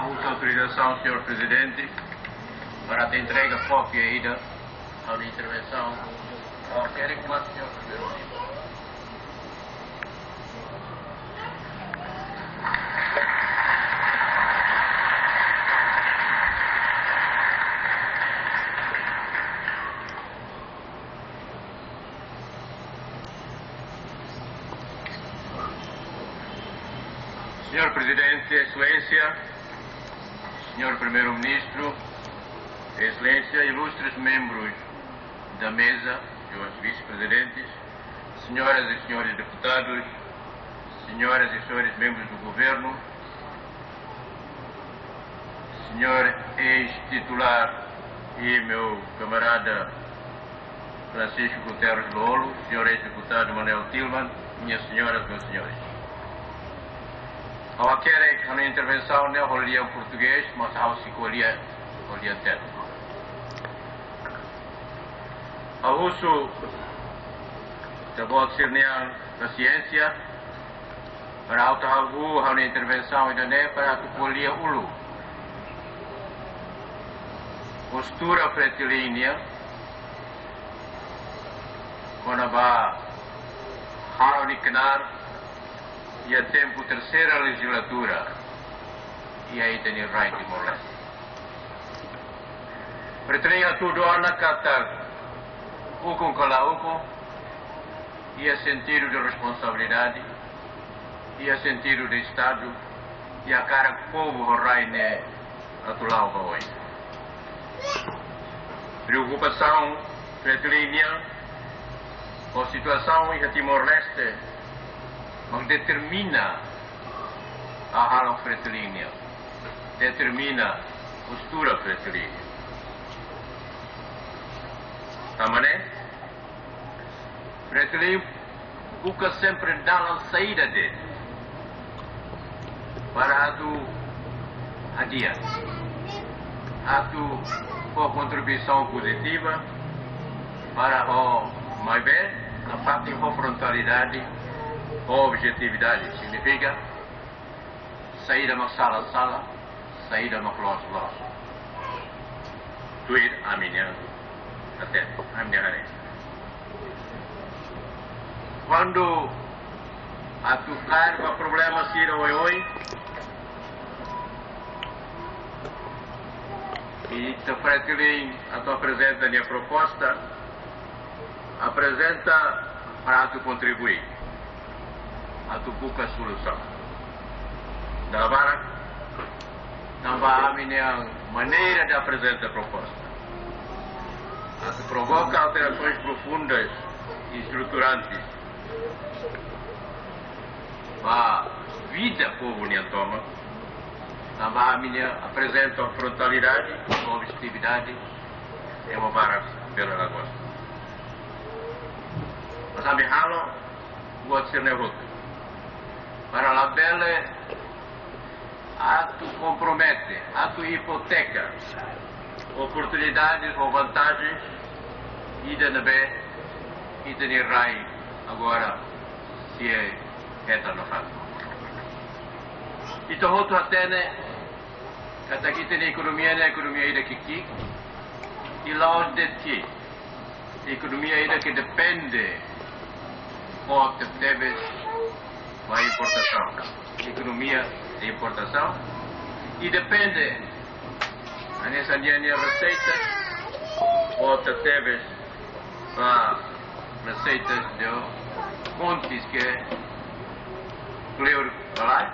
Uso autorização, Sr. Presidente, para a entrega cópia ainda à intervenção ao querigma, Sr. Primeiro-Ministro. Senhor Presidente, Excelência, Senhor Primeiro-Ministro, Excelência, ilustres membros da mesa, senhores vice-presidentes, senhoras e senhores deputados, senhoras e senhores membros do Governo, senhor ex-titular e meu camarada Francisco Guterres Lolo, senhor ex-deputado Manuel Tillman, minhas senhoras, meus senhores. Ao querem a intervenção não falaria em português, mas ao se colher tempo. Ao uso da voz sirnian da ciência, para autohavu a intervenção ainda nem para que colher ulu. Postura retilínea, quando vai harmonicar e a tempo terceira legislatura e aí tem o right Timor-Leste. Pretendem tudo na kata hukum kala hukum e a sentido de responsabilidade e a sentido de Estado e a cara que o povo rai ne atulau para hoje. Preocupação pretendem com a situação em Timor-Leste mas determina a hala fretilínea, determina a postura fretilínea. Também, fretilínea busca sempre dar a saída dele para a adiante, com contribuição positiva para o mais bem, na parte de frontalidade. Objetividade significa sair de uma sala, sair de uma loja. Tudo a minha área. Quando a tocar o problema se hoje e te fretilin a tua apresenta a minha proposta, apresenta para tu contribuir. A tu busca a solução. Da vara, também a minha maneira de apresentar a proposta. A tu provoca alterações profundas e estruturantes para a vida do povo Niantoma. Também a minha apresenta a frontalidade, a objetividade e uma vara pela lagosta. Mas a minha halo, vou ser nervoso. Para a bela, tu compromete, tu hipoteca oportunidades ou vantagens e de rai agora se é reta no fato. Então, outro até aqui tem a economia ainda que e lá onde que a economia ainda que depende de teves a importação, economia de importação e depende nessa linha receitas ou teves para receitas de fontes que Cleur lá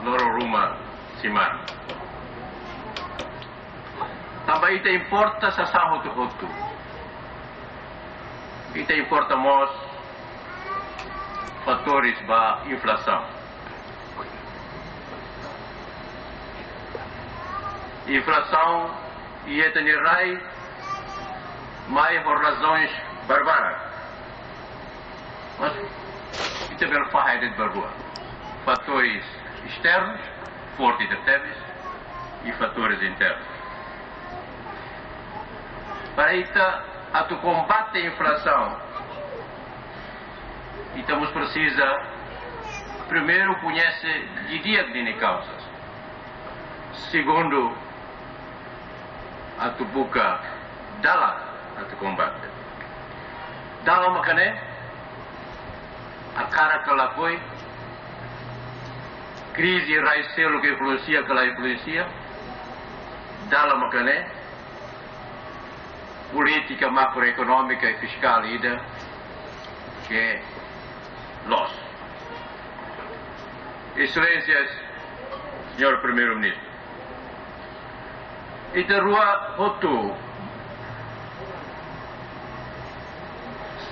Loro Ruma Simar também te importa sa sahot hotu e te importa mais fatores da inflação. Inflação e etanirai mais por razões bárbaras. Mas e também faz de barbua. Fatores externos, fortes de teves, e fatores internos. Para isso, a tu combate a inflação e estamos precisa primeiro conhecer de dia de causas segundo a buka dalam atau combate. Dalam makanya akara kelakoi crise racial que influencia aquela influencia dalam makanya política macroeconômica e fiscal ida que los. Excelências, senhor primeiro-ministro, ita rua hotu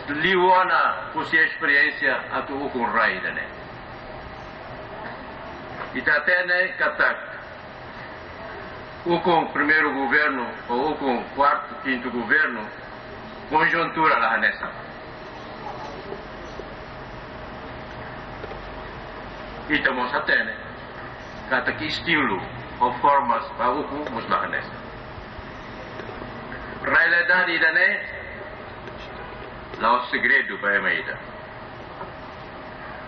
liwana pusia experiência atu ukun rai dane. Ita tene katak ukun primeiro governo ou ukun quarto, quinto governo conjuntura lá nessa. Ita mos atene kata que estilo ou formas para ukun mos lá nessa. Realidade dane lá o segredo para a Maida.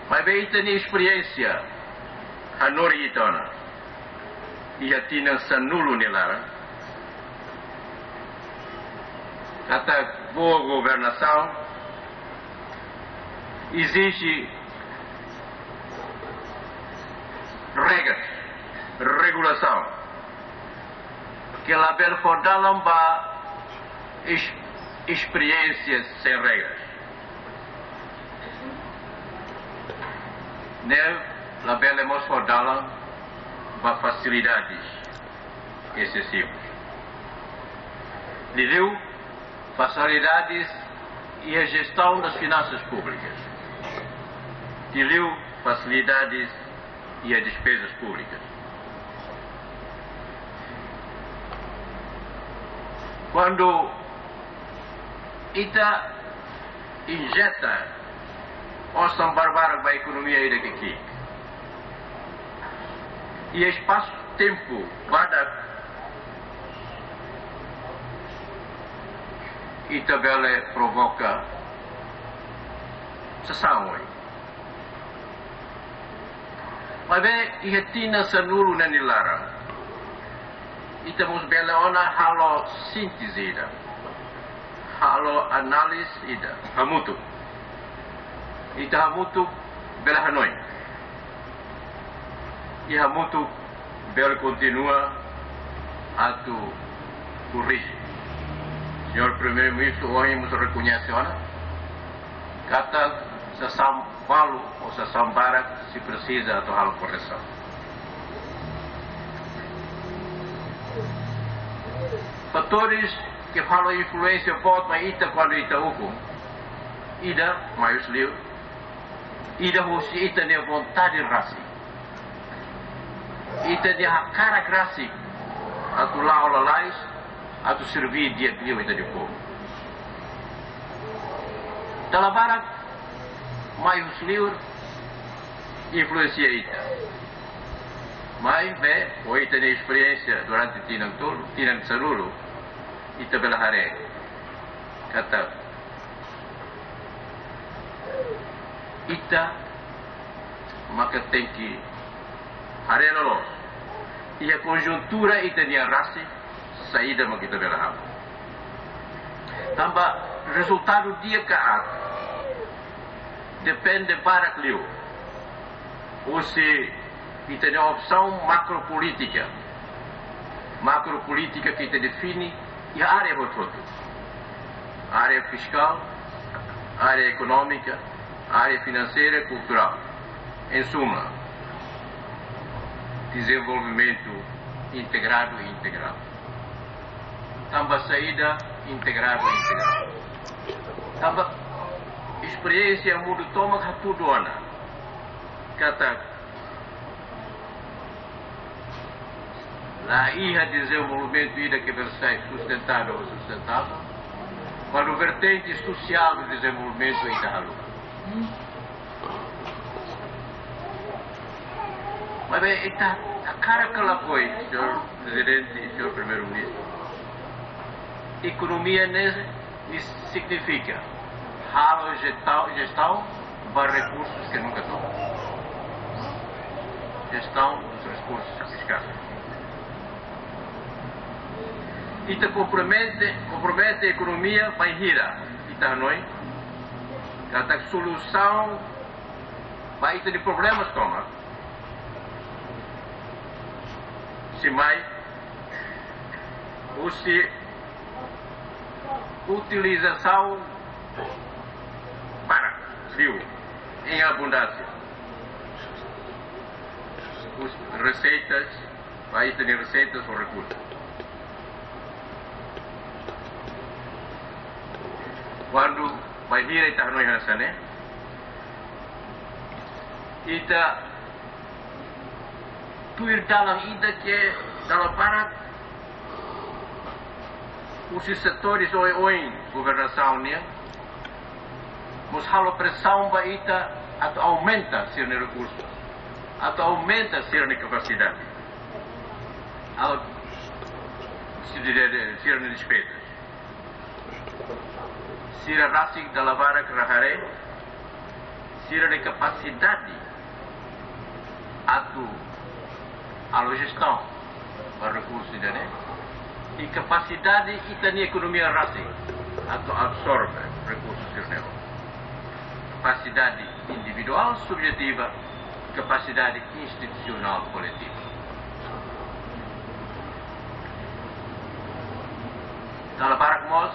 Mas bem, tem experiência a Noritona e a Tina Sanulu Nilara. Kata boa governação exige regras, regulação que a bel fordalam ba experiências sem regras. Nel labelemos fordalam ba facilidades excessivas. Lideu facilidades e a gestão das finanças públicas. Lideu facilidades e as despesas públicas. Quando ita injeta osam barbara para a economia ida aqui e espaço-tempo pada ita bela provoca sesama. Mas bem, ihatina sanulu na nilara ita mus bela ona halo síntese ida. Halo analis ida hamutu ita hamutu bela hanoi e hamutu bela continua atu corrige. Senhor primeiro-ministro hoje nos reconhece ona kata sesam valu ou sesam barak se precisa atau hal correção. Fatores que falam influência voto a ita quando ita hukum ida maius liu ida hosi ita ne vontade rasi ita ne hakara grasi atu lao lalais atu servir dia liu ita de povo talabarak maius liu influencia ita mas ve o ita ne experiência durante tinang sarulu ita belahare kata ita maka tem que harelo e a conjuntura ita dia rasi saída maka ita belaham tamba resultado dia kaat depende para clio ou se ita dia opção macropolítica que ita define e a área outro, área fiscal, área econômica, área financeira e cultural. Em suma, desenvolvimento integrado e integral. Tamba saída integrado e integral. Tamba experiência muda toma tudo ana. Kata lá ia desenvolvimento ida que versai sustentável ou sustentável, quando o vertente social do desenvolvimento ida halu. Mas bem, ita a cara que ela foi, senhor presidente e senhor primeiro-ministro, economia significa halo gestão para recursos que nunca tomam. Gestão dos recursos fiscais. Ita compromete a economia vai gira. Ita Hanoi. Kata solução vai ter problemas como se mais ou se utilização para frio em abundância. As receitas, vai ter receitas ou recursos. Quando vai vir a Ita Hanoi Hansane, Ita tuir dalam ida que dalam barat os setores oi governação nia mos halo pressão ba ita atau aumenta sir ni recursos atau aumenta sir ni capacidade ao sir ni despesas sir rasik dalam barat rahare sir ni capacidade atau a gestão para recursos e capacidade e também economia rápida absorve recursos externos. Capacidade individual subjetiva, capacidade institucional coletiva. Dalam barak mos,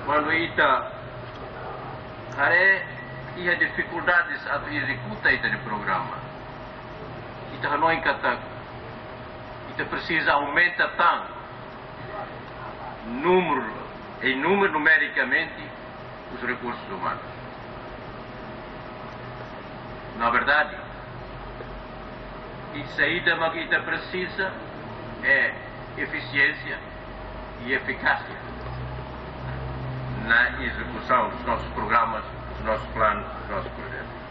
quando ita hare ia dificuldades atau executa ita de programa. Ita Hanoi kata ita precisa aumentar tanto número numericamente os recursos humanos. Na verdade, a saída que ita precisa é eficiência e eficácia na execução dos nossos programas, dos nossos planos, dos nossos projetos.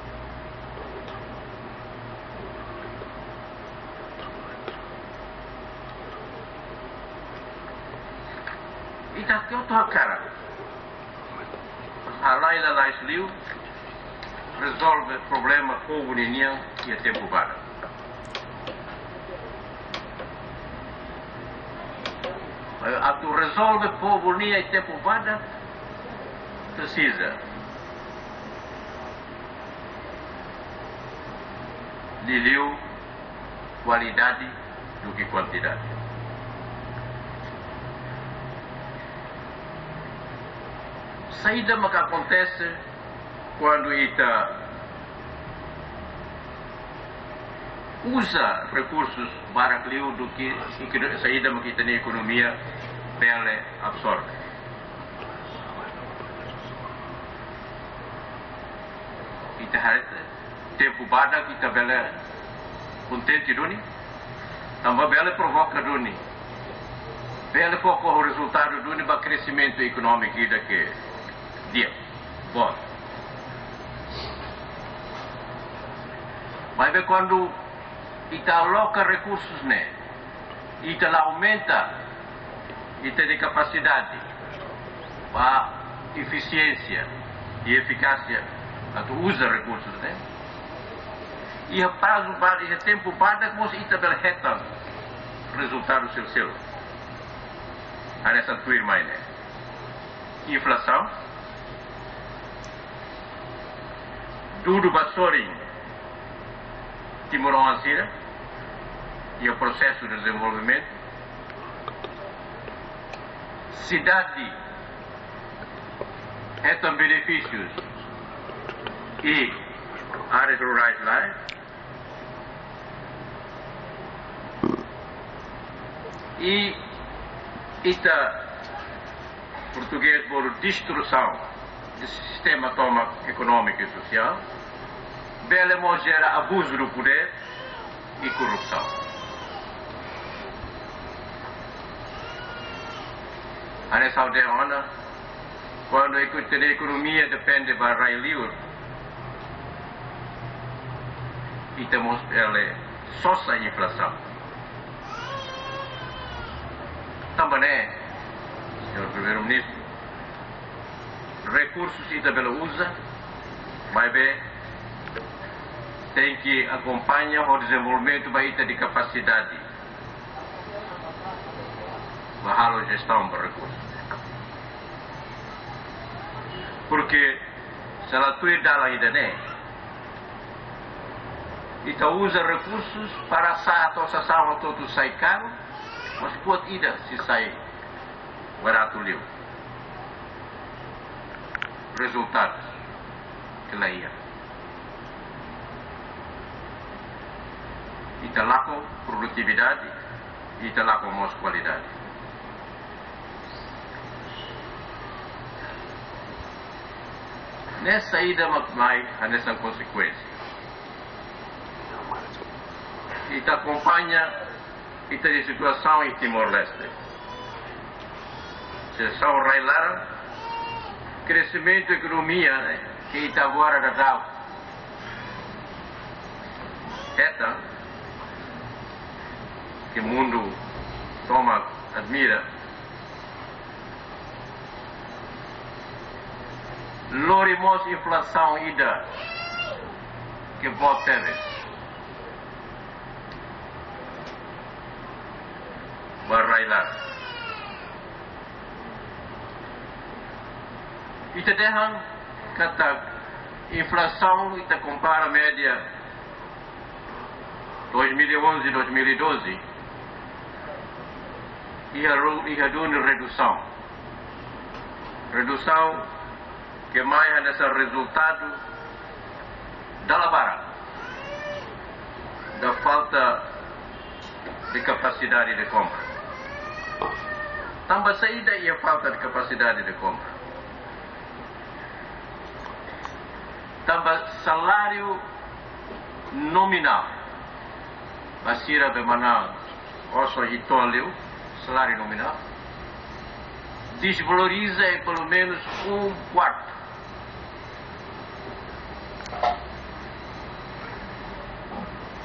E está aqui outra cara. A Laila Laisliu resolve o problema fogo ninhão e a tempo vara. A tu resolve fogo ninhão e tempo vara precisa de liu qualidade do que quantidade. Saída que acontece quando ita usa recursos para liu do que saída que ita na economia pele absorve. Ita tempo bada kita bele contente duni, também bele provoca duni, bele pouco o resultado duni para crescimento econômico ida que dia, bom. Mas quando ita aloca recursos né, ita aumenta ita de capacidade para eficiência e eficácia, atau usa recursos né, e a prazo para e tempo para que ita belheta resultado seu. Ada essa tua irmã né, inflação tudo bassoring Timor Ansira e o processo de desenvolvimento, cidade tem benefícios e áreas rurais lá, e esta português por destruição do sistema econômico e social, bela gera abuso do poder e corrupção. A nessa aldeia, quando a economia depende da raia livre, e temos só a inflação. Também, senhor primeiro-ministro, recursos que também usa, vai ver, tem que acompanhar o desenvolvimento de capacidade a gestão de recursos. Porque se ela dá ainda nem, então usa recursos para a associação todo sai caro, mas pode ir se sai barato livre. Resultados que lá ia. E está lá com produtividade e está lá com mais qualidade. Nessa saída mais nessa consequência. E está acompanha e está a situação em Timor-Leste. Se são railar crescimento da economia, né, que está agora da DAO. Esta que o mundo toma, admira. Lorimos inflação ida que pode ter. Barrailar. E te deixam que a inflação e te compara a média 2011 e 2012 e a redução. Redução que mais é nesse resultado da lavara, da falta de capacidade de compra. Também saída e a falta de capacidade de compra. Também salário nominal. Basira bemanal, osso e toleu, salário nominal. Desvaloriza em pelo menos 1/4.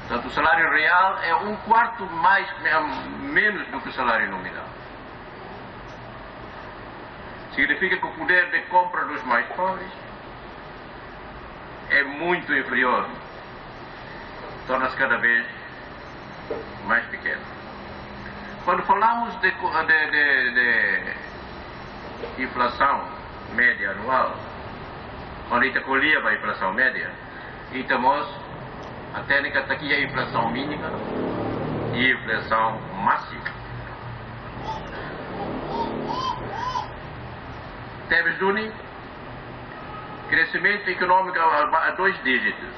Portanto, o salário real é 1/4 menos do que o salário nominal. Significa que o poder de compra dos mais pobres é muito inferior. Torna-se cada vez mais pequeno. Quando falamos de inflação média anual, quando a gente colhia a inflação média, e temos a técnica aqui é a inflação mínima e a inflação máxima. Temos Duni, crescimento econômico a 2 dígitos.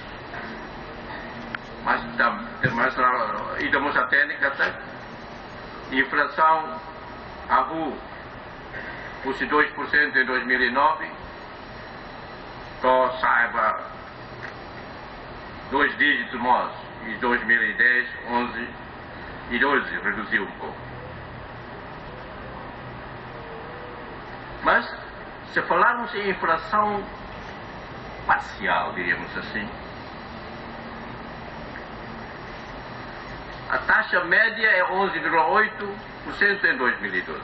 Mas e temos a técnica inflação a rua, fosse 2% em 2009, então saiba 2 dígitos mais, e 2010, 11 e 12 reduziu um pouco. Mas, se falarmos em inflação parcial, diríamos assim, a taxa média é 11,8% em 2012.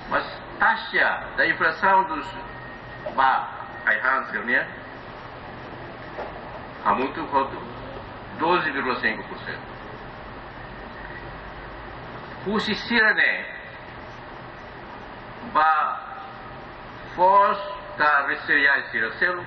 Mas a taxa da inflação dos né? Há muito quanto 12,5%. O Sicirane ba fos da cereais Ciracelo